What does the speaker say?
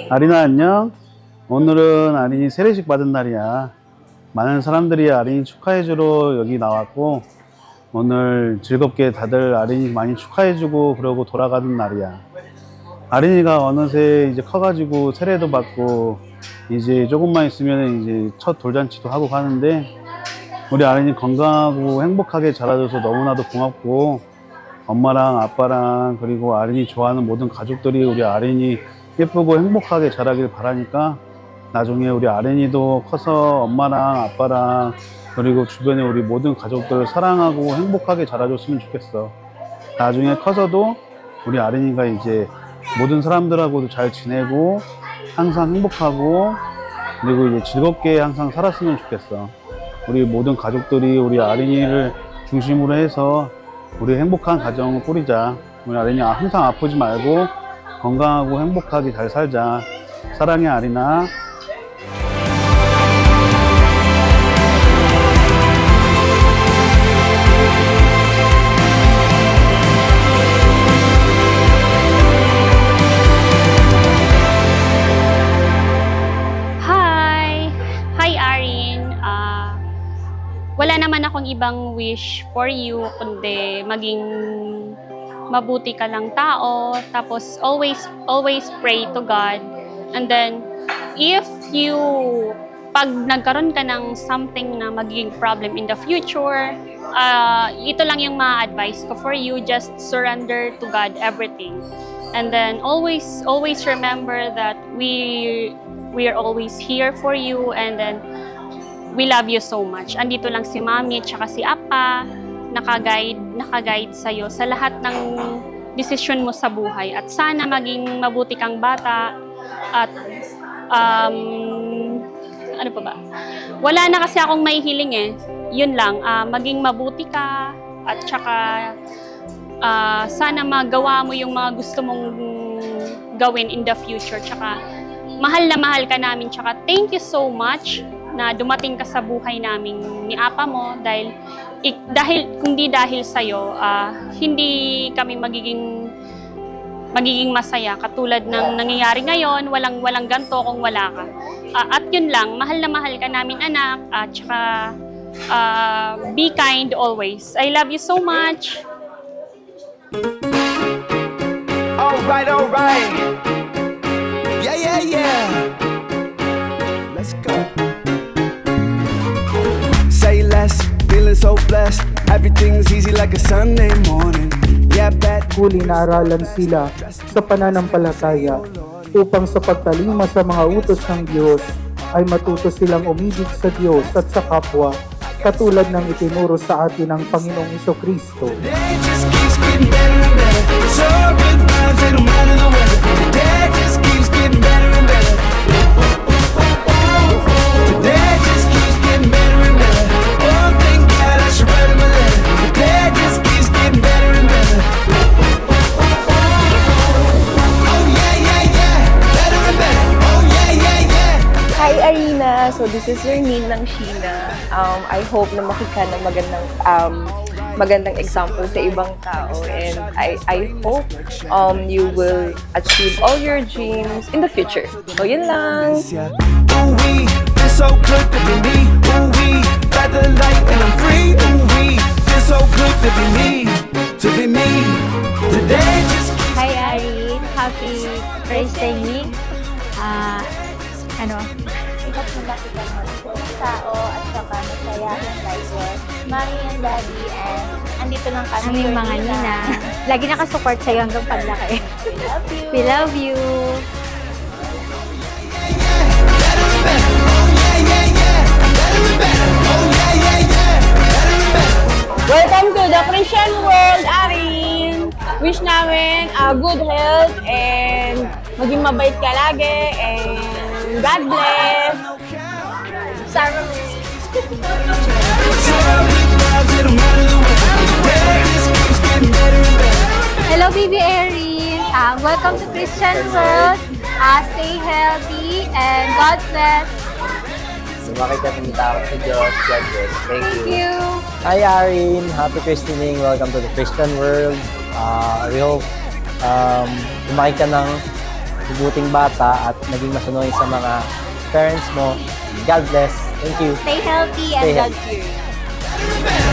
아린아 안녕. 오늘은 아린이 세례식 받은 날이야. 많은 사람들이 아린이 축하해주러 여기 나왔고 오늘 즐겁게 다들 아린이 많이 축하해주고 그러고 돌아가는 날이야. 아린이가 어느새 이제 커가지고 세례도 받고 이제 조금만 있으면 이제 첫 돌잔치도 하고 가는데 우리 아린이 건강하고 행복하게 자라줘서 너무나도 고맙고 엄마랑 아빠랑 그리고 아린이 좋아하는 모든 가족들이 우리 아린이 예쁘고 행복하게 자라길 바라니까 나중에 우리 아린이도 커서 엄마랑 아빠랑 그리고 주변에 우리 모든 가족들을 사랑하고 행복하게 자라줬으면 좋겠어. 나중에 커서도 우리 아린이가 이제 모든 사람들하고도 잘 지내고 항상 행복하고 그리고 이제 즐겁게 항상 살았으면 좋겠어. 우리 모든 가족들이 우리 아린이를 중심으로 해서 우리 행복한 가정을 꾸리자. 우리 아린이 항상 아프지 말고 건강하고 행복하게 잘 살자. 사랑해 아린아. Wala naman akong ibang wish for you, kundi maging mabuti ka lang tao, tapos always pray to God. And then, if you, pag nagkaroon ka ng something na magiging problem in the future, ito lang yung ma-advise ko for you, just surrender to God everything. And then, always remember that we are always here for you, and then, we love you so much. Andito lang si Mami at saka si Appa, naka-guide sa'yo sa lahat ng desisyon mo sa buhay. At sana maging mabuti kang bata at ano pa ba? Wala na kasi akong mahihiling eh. Yun lang, maging mabuti ka at saka sana magawa mo yung mga gusto mong gawin in the future. Tsaka mahal na mahal ka namin. Tsaka thank you so much na dumating ka sa buhay namin ni Apa mo dahil kundi dahil sa iyo hindi kami magiging masaya katulad ng nangyayari ngayon, walang ganto kung wala ka. At yun lang, mahal na mahal ka namin anak at saka be kind always. I love you so much. All right. Yeah. Let's go. Say less, feeling so blessed. Everything's easy like a Sunday morning. Yeah, bet. Huli naaralan sila sa pananampalataya upang sa pagtalima sa mga utos ng Diyos ay matuto silang umibig sa Diyos at sa kapwa katulad ng itinuro sa atin ng Panginoong Jesucristo. Day just keeps getting better and better. So good vibes, it don't matter the weather. Day just keeps getting better and better. Today just keeps getting better and better. Oh, thank God I should write him a letter. Today just keeps getting better and better. Oh yeah. Better and better. Oh yeah. Hi Arina! So this is your ninang Sheena. I hope na makita ng magandang example sa ibang tao, and I hope you will achieve all your dreams in the future. So yun lang! Ooh-wee, feels so good to be me. Ooh-wee, got the light and I'm free. Ooh-wee, feels so good to be me. Today just Hi Ari! Happy birthday week! Ikat mo makita mo yung tao at saka masayahin tayo. Mami and Daddy, and andito lang kami. Aming mga nina. Lagi nakasupport sa'yo hanggang paglaki. We love We love you. you! Welcome to the Christian world, Arin! Wish namin good health and maging mabait ka lagi, and God bless! Sarah. Hello, baby Erin! Welcome to Christian World. Stay healthy and God bless. Lumakit ka ng tao sa Diyos. God bless. Thank Thank you. you! Hi, Arin. Happy christening. Welcome to the Christian world. We hope lumaki ka ng mabuting bata at naging masunurin sa mga parents mo. God bless. Thank you. Stay healthy and Stay God healthy. fearing.